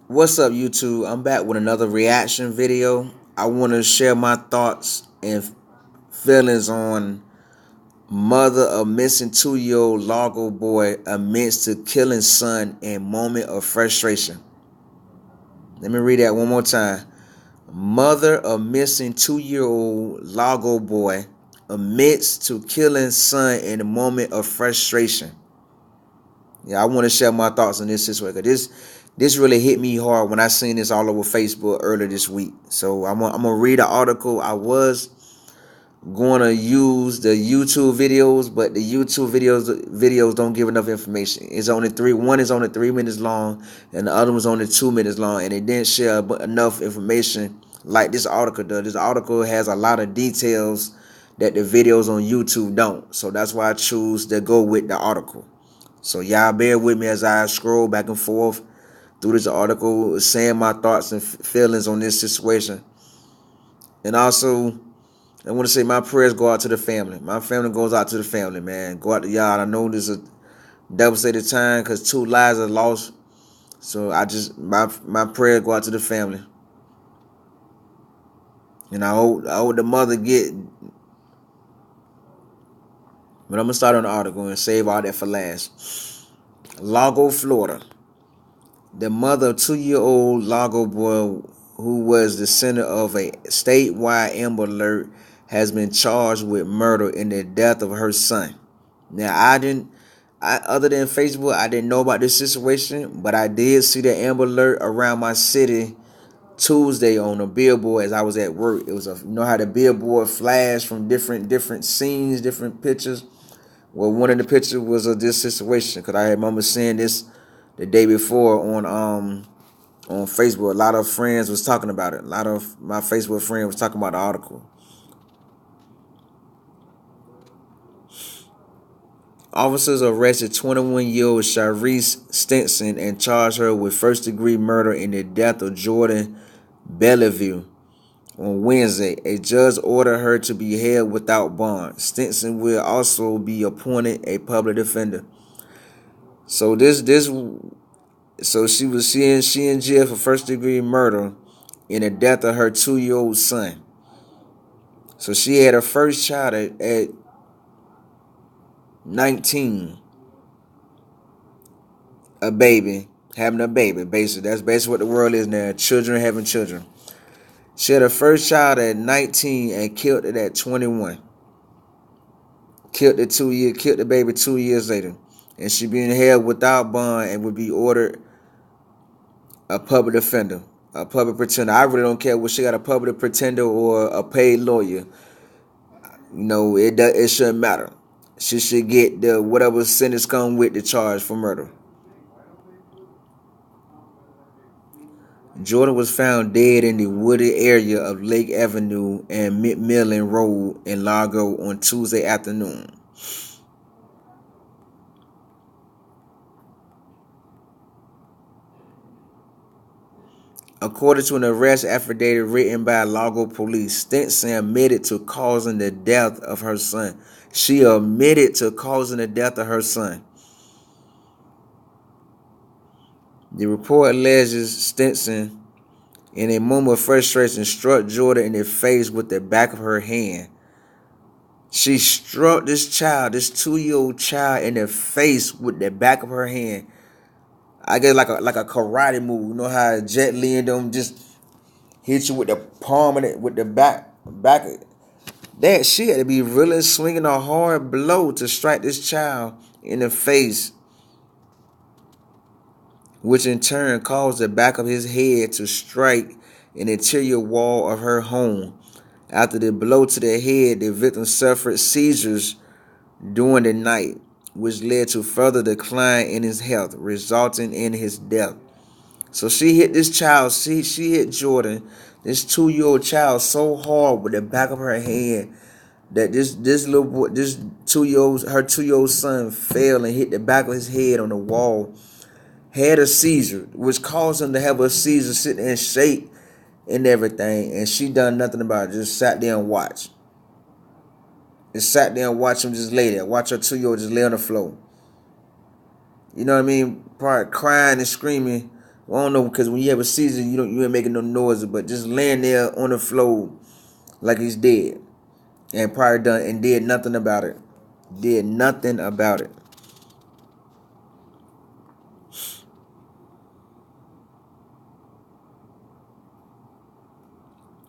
What's up, YouTube? I'm back with another reaction video. I want to share my thoughts and feelings on mother of missing 2-year-old Largo boy admits to killing son in moment of frustration. Let me read that one more time. Mother of missing 2-year-old Largo boy admits to killing son in a moment of frustration. Yeah, I want to share my thoughts on this situation. This really hit me hard when I seen this all over Facebook earlier this week. So I'm gonna read the article. I was going to use the YouTube videos, but the YouTube videos don't give enough information. It's only three. One is only 3 minutes long, and the other one's only 2 minutes long, and it didn't share enough information like this article does. This article has a lot of details that the videos on YouTube don't. So that's why I choose to go with the article. So y'all bear with me as I scroll back and forth through this article, saying my thoughts and feelings on this situation. And also, I want to say my prayers go out to the family. My family goes out to the family, man. Go out to y'all. I know this is a devastating time because 2 lives are lost. So my prayers go out to the family. And I hope the mother get. But I'm gonna start on the article and save all that for last. Largo, Florida. The mother of 2-year-old Largo boy, who was the center of a statewide Amber Alert, has been charged with murder in the death of her son. Now, other than Facebook, I didn't know about this situation, but I did see the Amber Alert around my city Tuesday on a billboard as I was at work. It was how the billboard flashed from different scenes, different pictures. Well, one of the pictures was of this situation because I remember seeing this the day before on Facebook. A lot of friends was talking about it. A lot of my Facebook friends was talking about the article. Officers arrested 21-year-old Sharice Stinson and charged her with first-degree murder in the death of Jordan Bellevue on Wednesday. A judge ordered her to be held without bond. Stinson will also be appointed a public defender. So she in jail for first-degree murder in the death of her 2-year-old son. So she had her first child at 19, having a baby. Basically, that's basically what the world is now. Children having children. She had her first child at 19 and killed it at 21. Killed the baby 2 years later, and she being held without bond and would be ordered a public defender, a public pretender. I really don't care what she got, a public pretender or a paid lawyer. It shouldn't matter. She should get the whatever sentence come with the charge for murder. Jordan was found dead in the wooded area of Lake Avenue and McMillan Road in Largo on Tuesday afternoon. According to an arrest affidavit written by Largo police, Stinson admitted to causing the death of her son. She admitted to causing the death of her son. The report alleges Stinson, in a moment of frustration, struck Jordan in the face with the back of her hand. She struck this 2-year-old child, in the face with the back of her hand. I guess like a karate move. You know how Jet Li and them just hit you with the palm of it, with the back. That she had to be really swinging a hard blow to strike this child in the face, which in turn caused the back of his head to strike an interior wall of her home. After the blow to the head, the victim suffered seizures during the night, which led to further decline in his health, resulting in his death. So she hit this child, she hit Jordan, this 2-year-old child, so hard with the back of her head that this little boy, her 2-year-old son fell and hit the back of his head on the wall, had a seizure, which caused him to have a seizure, sit and shake and everything, and she done nothing about it, just sat there and watched. Just sat there and watched him just lay there, watch her 2-year-old just lay on the floor. You know what I mean? Probably crying and screaming Well, I don't know, because when you have a seizure, you ain't making no noise, but just laying there on the floor like he's dead, and probably done and did nothing about it. Did nothing about it.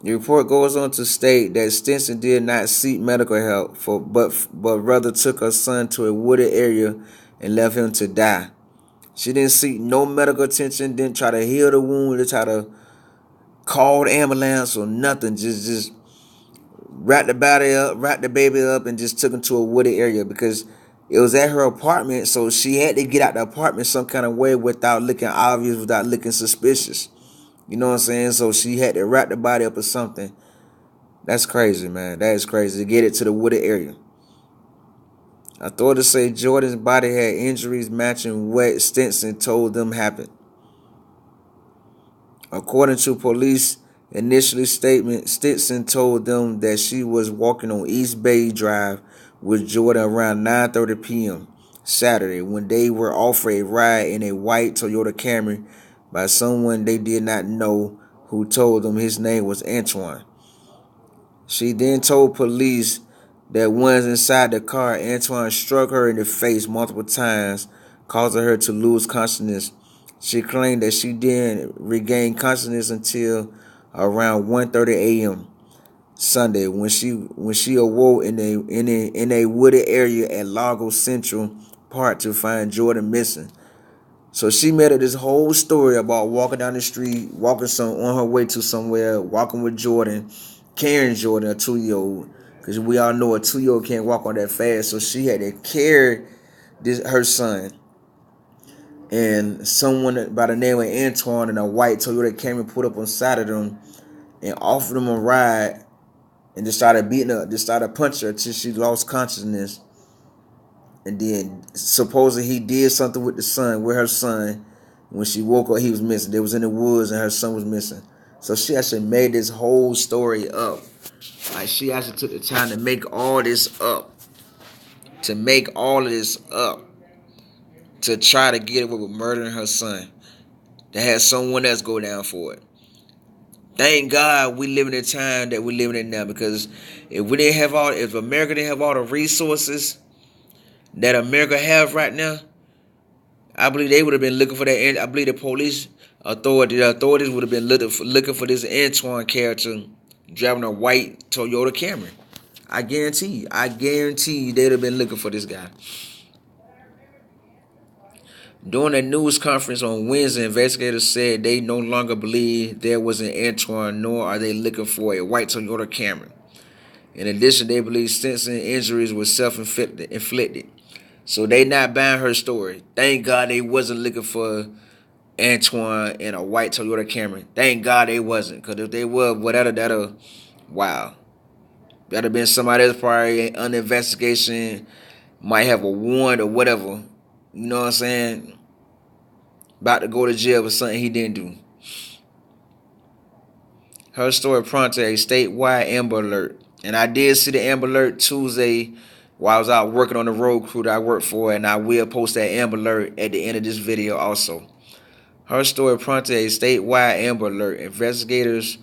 The report goes on to state that Stinson did not seek medical help but rather took her son to a wooded area and left him to die. She didn't seek no medical attention, didn't try to heal the wound, didn't try to call the ambulance or nothing. Just wrapped the baby up, and just took him to a wooded area because it was at her apartment, so she had to get out the apartment some kind of way without looking obvious, without looking suspicious. You know what I'm saying? So she had to wrap the body up or something. That's crazy, man. That is crazy to get it to the wooded area. Authorities say Jordan's body had injuries matching what Stinson told them happened. According to police initially statement, Stinson told them that she was walking on East Bay Drive with Jordan around 9:30 p.m. Saturday when they were offered a ride in a white Toyota Camry by someone they did not know who told them his name was Antoine. She then told police that once inside the car, Antoine struck her in the face multiple times, causing her to lose consciousness. She claimed that she didn't regain consciousness until around 1:30 a.m. Sunday when she awoke in a wooded area at Largo Central Park to find Jordan missing. So she made up this whole story about walking down the street, walking on her way to somewhere, walking with Jordan, carrying Jordan, a 2-year-old, because we all know a 2-year-old can't walk on that fast. So she had to carry her son, and someone by the name of Antoine in a white Toyota Camry put up on side of them and offered them a ride, and just started beating her, just started punching her till she lost consciousness. And then supposedly he did something with her son. When she woke up, he was missing. They was in the woods and her son was missing. So she actually made this whole story up. Like, she actually took the time to make all this up. To make all of this up. To try to get away with murdering her son. To have someone else go down for it. Thank God we live in a time that we living in now, because if America didn't have all the resources that America have right now, I believe they would have been looking for that. And I believe the authorities would have been looking for this Antoine character driving a white Toyota Camry. I guarantee you they'd have been looking for this guy. During a news conference on Wednesday, investigators said they no longer believe there was an Antoine, nor are they looking for a white Toyota Camry. In addition, they believe Stinson's injuries were self-inflicted. So they not buying her story. Thank God they wasn't looking for Antoine in a white Toyota Camry. Thank God they wasn't. Because if they were, wow. That'd have been somebody else probably under investigation, might have a warrant or whatever. You know what I'm saying? About to go to jail for something he didn't do. Her story prompted a statewide Amber Alert. And I did see the Amber Alert Tuesday while I was out working on the road crew that I work for. And I will post that Amber Alert at the end of this video also. Her story prompted a statewide Amber Alert. Investigators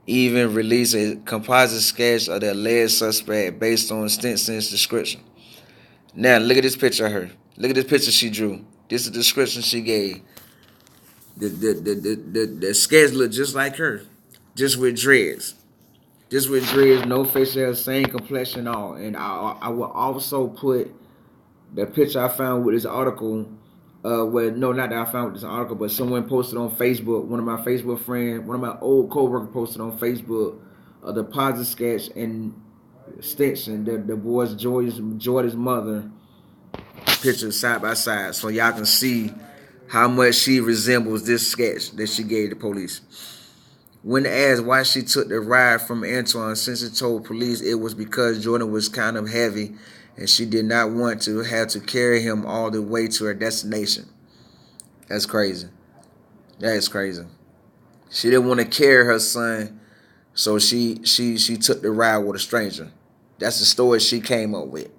even released a composite sketch of the alleged suspect based on Stinson's description. Now, look at this picture of her. Look at this picture she drew. This is the description she gave. The sketch looked just like her, just with dreads. Just with dreads, no facial hair, same complexion, all. And I will also put the picture I found with this article. No, not that I found with this article, but someone posted on Facebook. One of my Facebook friends, one of my old coworkers posted on Facebook the positive sketch and extension, the boy's Jordan's mother pictures side by side, so y'all can see how much she resembles this sketch that she gave the police. When asked why she took the ride from Antoine, Simpson told police it was because Jordan was kind of heavy and she did not want to have to carry him all the way to her destination. That's crazy. That is crazy. She didn't want to carry her son, so she took the ride with a stranger. That's the story she came up with.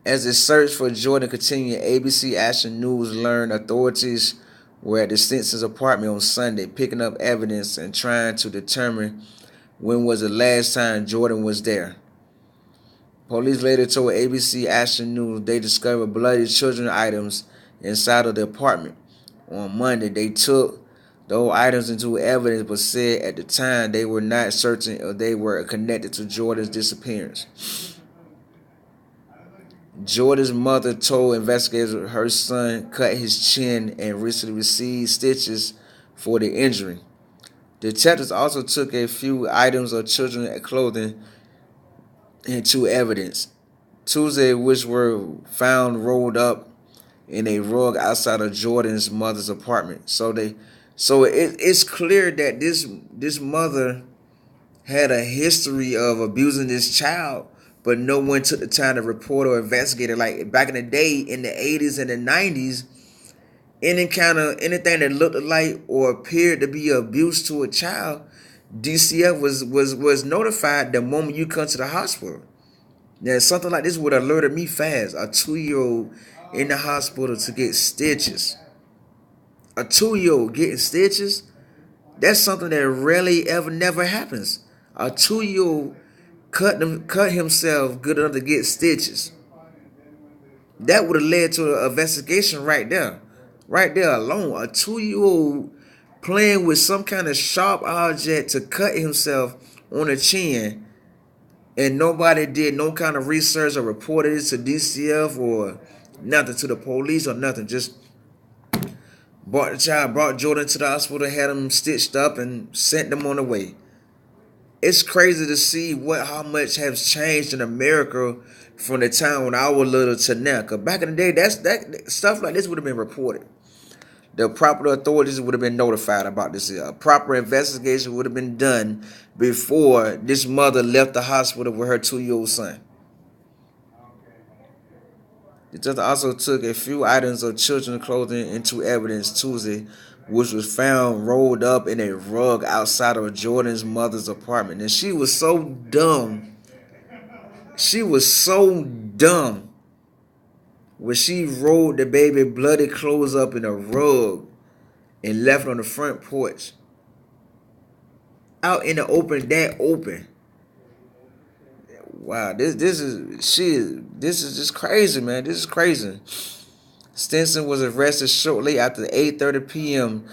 As the search for Jordan continued, ABC Action News learned authorities were at the Stinson's apartment on Sunday, picking up evidence and trying to determine when was the last time Jordan was there. Police later told ABC Action News they discovered bloody children items inside of the apartment. On Monday, they took those items into evidence but said at the time they were not certain if they were connected to Jordan's disappearance. Jordan's mother told investigators her son cut his chin and recently received stitches for the injury. Detectives also took a few items of children's clothing into evidence Tuesday, which were found rolled up in a rug outside of Jordan's mother's apartment. It's clear that this mother had a history of abusing this child, but no one took the time to report or investigate it. Like back in the day, in the 80s and the 90s, anything that looked like or appeared to be abuse to a child, DCF was notified the moment you come to the hospital. Now something like this would have alerted me fast. A 2-year-old in the hospital to get stitches. A 2-year-old getting stitches? That's something that rarely ever never happens. A 2-year-old cut himself good enough to get stitches. That would have led to an investigation right there. Right there alone. A 2-year-old playing with some kind of sharp object to cut himself on the chin, and nobody did no kind of research or reported it to DCF or nothing, to the police or nothing. Just brought Jordan to the hospital, had him stitched up, and sent them on the way. It's crazy to see how much has changed in America from the time when I was little to now. Cause back in the day, that stuff like this would have been reported. The proper authorities would have been notified about this. A proper investigation would have been done before this mother left the hospital with her 2-year-old son. The judge also took a few items of children's clothing into evidence Tuesday, which was found rolled up in a rug outside of Jordan's mother's apartment. And she was so dumb. She was so dumb when she rolled the baby bloody clothes up in a rug and left it on the front porch. Out in the open, that open. Wow, this is just crazy, man. This is crazy. Stinson was arrested shortly after 8:30 p.m.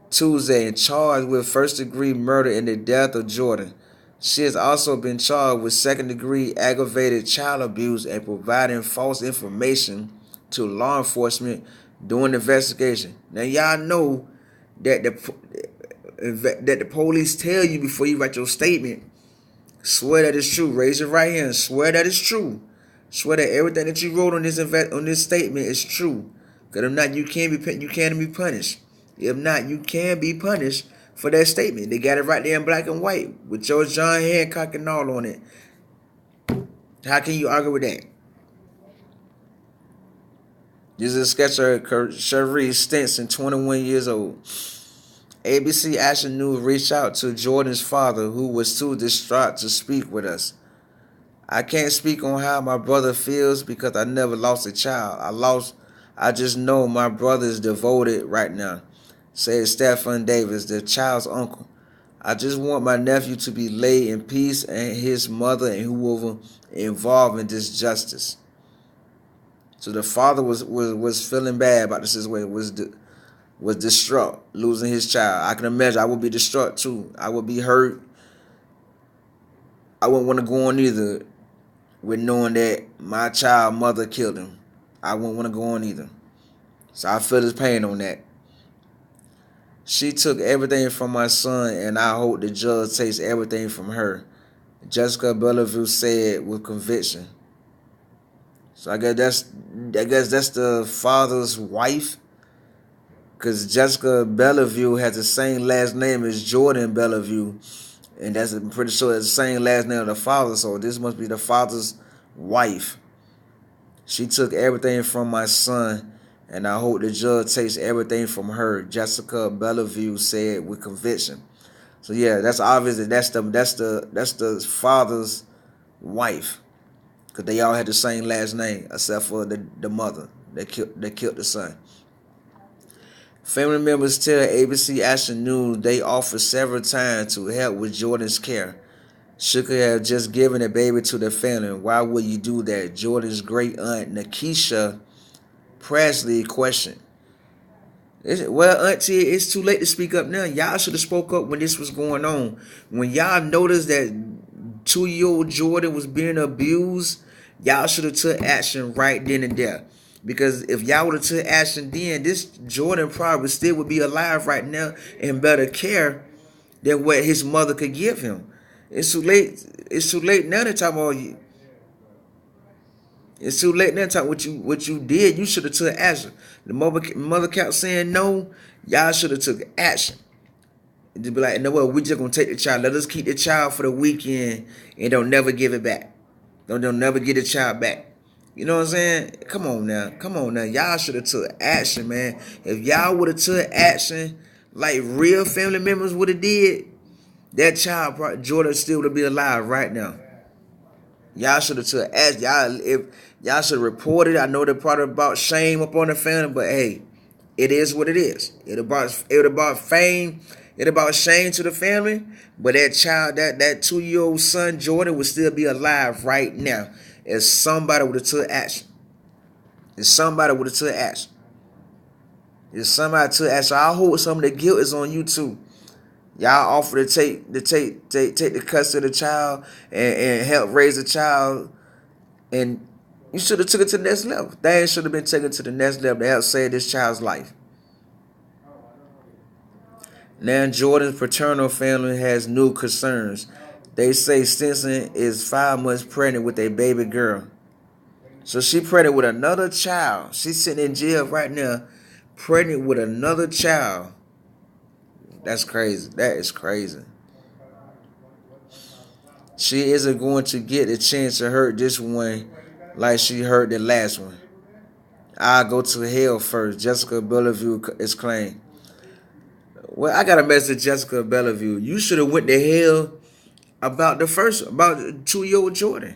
Tuesday and charged with first-degree murder in the death of Jordan. She has also been charged with second-degree aggravated child abuse and providing false information to law enforcement during the investigation. Now, y'all know that the police tell you before you write your statement, swear that it's true. Raise your right hand. Swear that it's true. Swear that everything that you wrote on this statement is true. Because if not, you can be punished. If not, you can be punished for that statement. They got it right there in black and white with George John Hancock and all on it. How can you argue with that? This is a sketch of Cherie Stinson, 21 years old. ABC Action News reached out to Jordan's father, who was too distraught to speak with us. I can't speak on how my brother feels because I never lost a child. I just know my brother is devoted right now, said Stephen Davis, the child's uncle. I just want my nephew to be laid in peace and his mother and whoever involved in this justice. So the father was feeling bad about the situation, was distraught, losing his child. I can imagine I would be distraught too. I would be hurt. I wouldn't want to go on either with knowing that my child mother killed him. I wouldn't want to go on either. So I feel his pain on that. She took everything from my son, and I hope the judge takes everything from her, Jessica Bellevue said with conviction. So I guess that's the father's wife, because Jessica Bellevue has the same last name as Jordan Bellevue, and I'm pretty sure it's the same last name of the father. So this must be the father's wife. She took everything from my son, and I hope the judge takes everything from her, Jessica Bellevue said with conviction. So yeah, that's obvious that that's the father's wife, because they all had the same last name except for the mother that killed the son. Family members tell ABC Action News they offered several times to help with Jordan's care. She could have just given the baby to the family. Why would you do that? Jordan's great aunt Nakisha Presley questioned. Well, Auntie, it's too late to speak up now. Y'all should have spoke up when this was going on. When y'all noticed that 2-year-old Jordan was being abused, y'all should have took action right then and there. Because if y'all would have took action then, this Jordan probably still would be alive right now in better care than what his mother could give him. It's too late. It's too late now to talk about you. It's too late now to talk what you did. You should have took action. The mother kept saying no. Y'all should have took action. To be like, no, what? We just gonna take the child. Let us keep the child for the weekend and don't never give it back. Don't never get the child back. You know what I'm saying? Come on now. Come on now. Y'all should have took action, man. If y'all would have took action like real family members would have did, that child, Jordan, still would be alive right now. Y'all should have took action. Y'all should have reported. I know the part about shame upon the family, but hey, it is what it is. It about fame. It about shame to the family. But that child, that 2-year-old son Jordan, would still be alive right now if somebody would have took action. If somebody would have took action. If somebody took action, I hope some of the guilt is on you too. Y'all offer to take the custody of the child and help raise the child, and you should have took it to the next level. Things should have been taken to the next level to help save this child's life. Now Jordan's paternal family has new concerns. They say Stinson is 5 months pregnant with a baby girl. So she pregnant with another child. She's sitting in jail right now, pregnant with another child. That's crazy. That is crazy. She isn't going to get a chance to hurt this one like she hurt the last one. I'll go to hell first, Jessica Bellevue exclaimed. Well, I got a message, Jessica Bellevue. You should have went to hell about 2-year-old Jordan.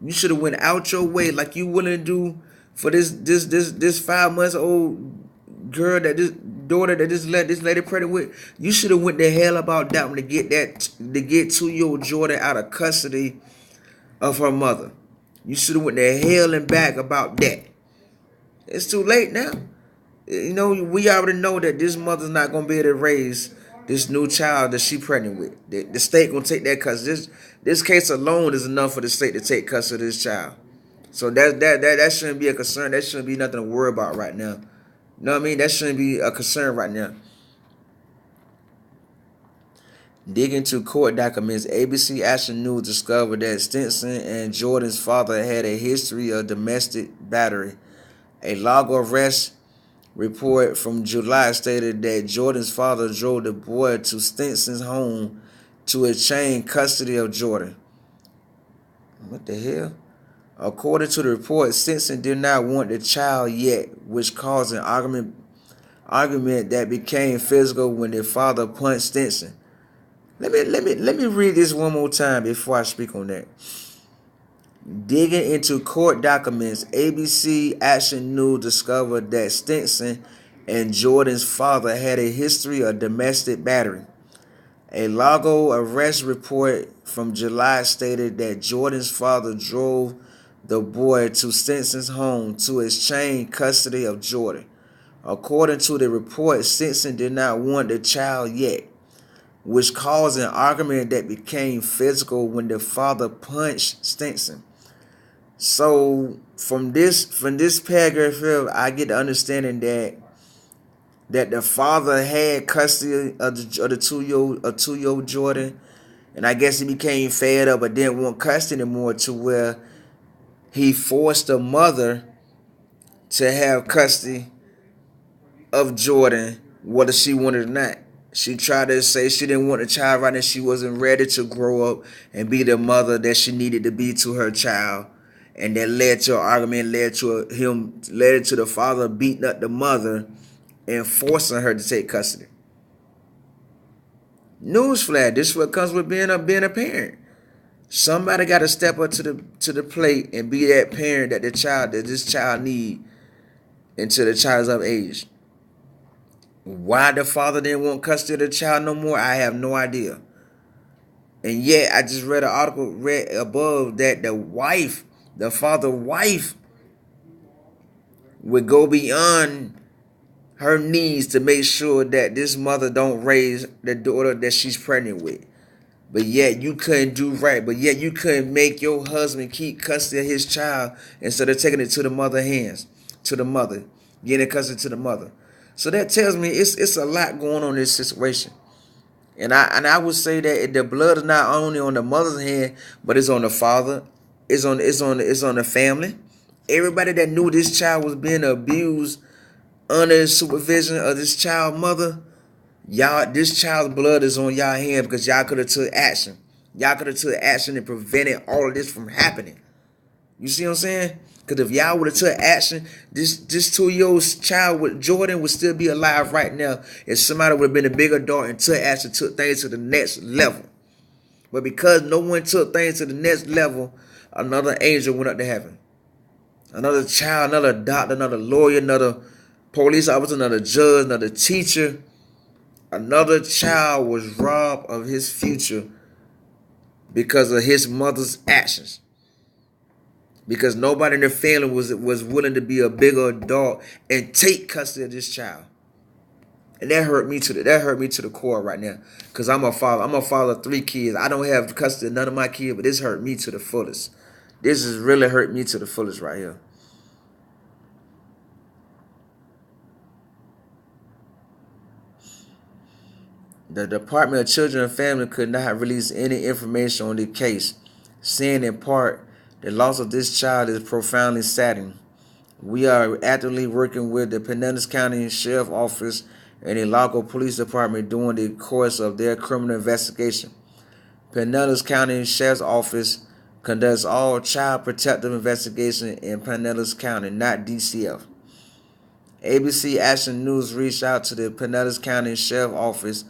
You should have went out your way like you willing to do for this 5 months old girl this daughter that this lady pregnant with. You should have went to hell about that one to get 2-year-old Jordan out of custody of her mother. You should have went to hell and back about that. It's too late now. You know, we already know that this mother's not gonna be able to raise this new child that she pregnant with. The state gonna take that custody. This case alone is enough for the state to take custody of this child. So that shouldn't be a concern. That shouldn't be nothing to worry about right now. You know what I mean? That shouldn't be a concern right now. Digging into court documents, ABC Action News discovered that Stinson and Jordan's father had a history of domestic battery. A Largo arrest report from July stated that Jordan's father drove the boy to Stinson's home to obtain custody of Jordan. What the hell? According to the report, Stinson did not want the child yet, which caused an argument that became physical when the father punched Stinson. Let me read this one more time before I speak on that. Digging into court documents, ABC Action News discovered that Stinson and Jordan's father had a history of domestic battery. A Largo arrest report from July stated that Jordan's father drove the boy to Stinson's home to exchange custody of Jordan. According to the report, Stinson did not want the child yet, which caused an argument that became physical when the father punched Stinson. So from this paragraph, I get the understanding that the father had custody of the 2-year-old Jordan, and I guess he became fed up but didn't want custody anymore, to where he forced the mother to have custody of Jordan, whether she wanted or not. She tried to say she didn't want the child right now. She wasn't ready to grow up and be the mother that she needed to be to her child. And that led to an argument, led to the father beating up the mother and forcing her to take custody. Newsflash: this is what comes with being a parent. Somebody got to step up to the plate and be that parent that this child need until the child's of age. Why the father didn't want custody of the child no more, I have no idea. And yet, I just read an article, read above, that the father's wife, would go beyond her needs to make sure that this mother don't raise the daughter that she's pregnant with. But yet you couldn't do right. But yet you couldn't make your husband keep custody of his child instead of taking it to the mother's hands, to the mother, getting custody to the mother. So that tells me it's a lot going on in this situation. And I would say that the blood is not only on the mother's hand, but it's on the father, it's on the family. Everybody that knew this child was being abused under the supervision of this child mother, y'all, this child's blood is on y'all hand because y'all could have took action. Y'all could have took action and prevented all of this from happening. You see what I'm saying? Because if y'all would have took action, this 2-year-old child with Jordan would still be alive right now if somebody would have been a big adult and took action, took things to the next level. But because no one took things to the next level, another angel went up to heaven. Another child, another doctor, another lawyer, another police officer, another judge, another teacher. Another child was robbed of his future because of his mother's actions. Because nobody in their family was willing to be a bigger adult and take custody of this child. And that hurt me to the core right now. Because I'm a father. I'm a father of 3 kids. I don't have custody of none of my kids, but this hurt me to the fullest. This has really hurt me to the fullest right here. The Department of Children and Family could not release any information on the case, saying in part, the loss of this child is profoundly saddening. We are actively working with the Pinellas County Sheriff's Office and the Largo Police Department during the course of their criminal investigation. Pinellas County Sheriff's Office conducts all child protective investigation in Pinellas County, not DCF. ABC Action News reached out to the Pinellas County Sheriff's Office,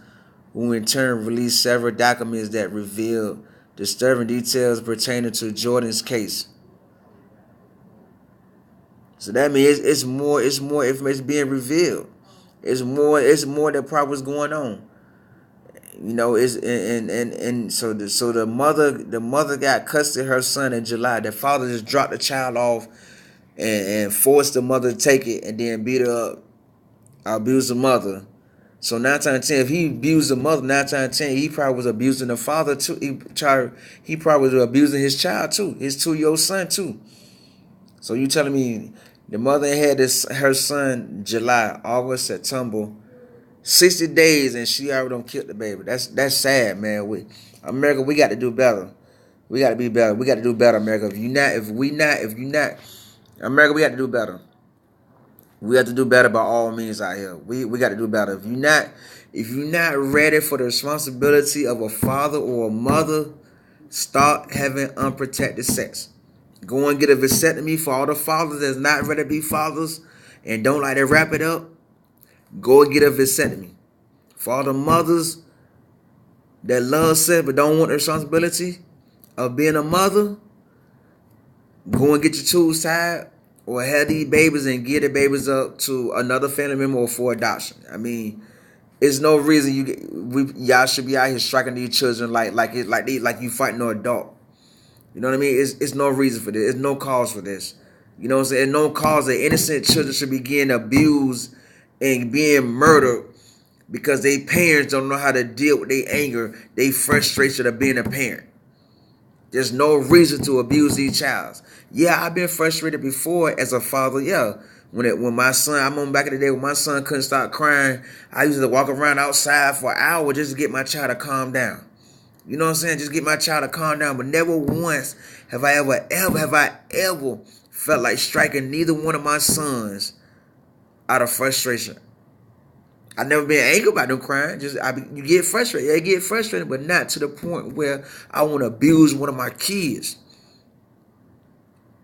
who in turn released several documents that revealed disturbing details pertaining to Jordan's case. So that means it's more information being revealed. It's more that probably was going on. You know, so the mother got custody of her son in July. The father just dropped the child off and forced the mother to take it and then beat her up, abuse the mother. So 9 times out of 10, if he abused the mother, 9 times out of 10, he probably was abusing the father too. He probably was abusing his child too, his 2-year-old son too. So you telling me the mother had her son July, August, September, 60 days, and she already done killed the baby. That's sad, man. America, we got to do better. We got to be better. We got to do better, America. If you not, America, we got to do better. We have to do better by all means out here. We got to do better. If you're not ready for the responsibility of a father or a mother, start having unprotected sex. Go and get a vasectomy. For all the fathers that's not ready to be fathers and don't like to wrap it up, go and get a vasectomy. For all the mothers that love sex but don't want the responsibility of being a mother, go and get your tubes tied, or have these babies and get the babies up to another family member or for adoption. I mean, it's no reason y'all should be out here striking these children like you fighting an adult. You know what I mean? It's no reason for this. There's no cause for this. You know what I'm saying? No cause that innocent children should be getting abused and being murdered because their parents don't know how to deal with their anger, their frustration of being a parent. There's no reason to abuse these childs. Yeah, I've been frustrated before as a father. Yeah, when my son, I remember back in the day when my son couldn't stop crying, I used to walk around outside for an hour just to get my child to calm down. You know what I'm saying? Just get my child to calm down. But never once have I ever felt like striking neither one of my sons out of frustration. I've never been angry about them crying. You get frustrated. I get frustrated, but not to the point where I want to abuse one of my kids.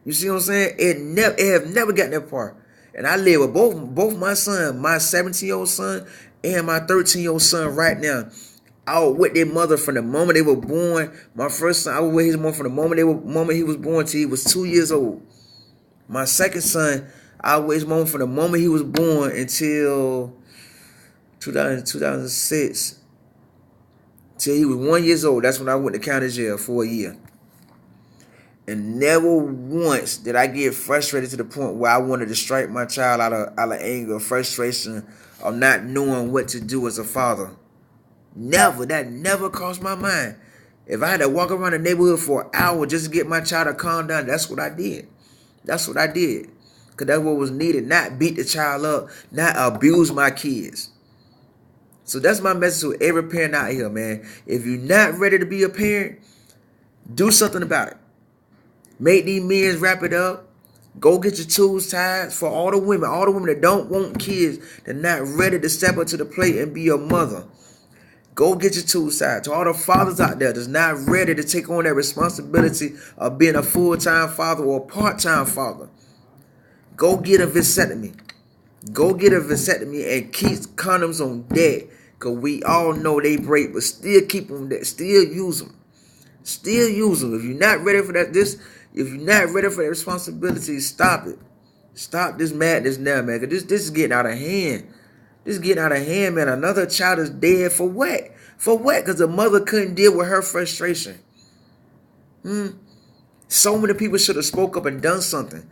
You see what I'm saying? It have never gotten that far. And I live with both my son, my 17-year-old son and my 13-year-old son right now. I was with their mother from the moment they were born. My first son, I was with his mom from the moment he was born till he was 2 years old. My second son, I was with his mom from the moment he was born until 2006 till he was 1 year old. That's when I went to county jail for a year. And never once did I get frustrated to the point where I wanted to strike my child out of anger, frustration, or not knowing what to do as a father. Never. That never crossed my mind. If I had to walk around the neighborhood for an hour just to get my child to calm down, that's what I did. That's what I did. Because that's what was needed. Not beat the child up. Not abuse my kids. So that's my message to every parent out here, man. If you're not ready to be a parent, do something about it. Make these men wrap it up. Go get your tools tied for all the women that don't want kids, they're not ready to step up to the plate and be a mother. Go get your tools tied. To all the fathers out there that's not ready to take on that responsibility of being a full-time father or a part-time father, go get a vasectomy. Go get a vasectomy and keep condoms on deck. Because we all know they break, but still keep them there. Still use them. Still use them. If you're not ready for that, if you're not ready for that responsibility, stop it. Stop this madness now, man. Because this is getting out of hand. This is getting out of hand, man. Another child is dead for what? For what? Because the mother couldn't deal with her frustration. So many people should have spoke up and done something.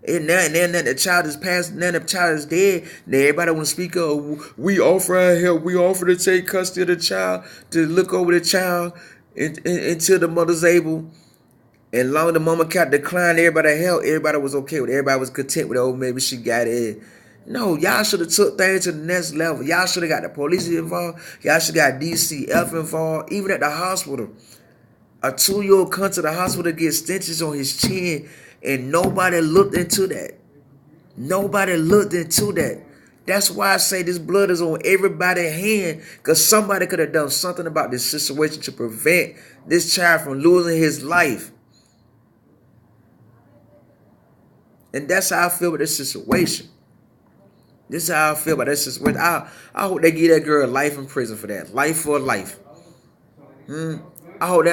And then the child is passed, now the child is dead. Now everybody want to speak up. We offer our help. We offer to take custody of the child, to look over the child until the mother's able. And long the mama cat declined everybody help, everybody was okay with it. Everybody was content with it. Oh, maybe she got it. No, y'all should have took things to the next level. Y'all should have got the police involved. Y'all should have got DCF involved. Even at the hospital. A 2-year-old come to the hospital to get stitches on his chin, and nobody looked into that. Nobody looked into that. That's why I say this blood is on everybody's hand, because somebody could have done something about this situation to prevent this child from losing his life. And that's how I feel about this situation. This is how I feel about this situation. I hope they give that girl life in prison for that. Life for life. I hope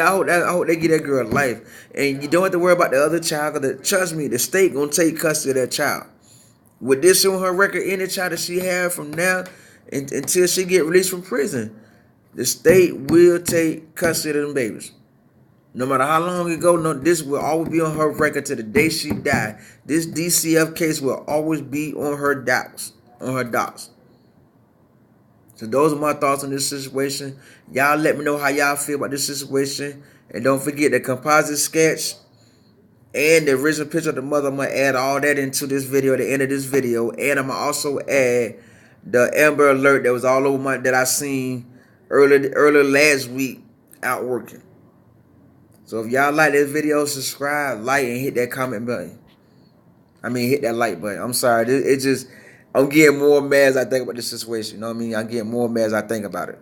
they give that girl life. And you don't have to worry about the other child, because trust me, the state gonna take custody of that child. With this on her record, any child that she had from now until she get released from prison, the state will take custody of them babies. No matter how long ago, no, this will always be on her record to the day she died. This DCF case will always be on her docs. So those are my thoughts on this situation. Y'all let me know how y'all feel about this situation. And don't forget the composite sketch and the original picture of the mother. I'm going to add all that into this video at the end of this video. And I'm going to also add the Amber Alert that was all over that I seen earlier last week out working. So if y'all like this video, subscribe, like, and hit that comment button. Hit that like button. I'm sorry. I'm getting more mad as I think about this situation. You know what I mean? I'm getting more mad as I think about it.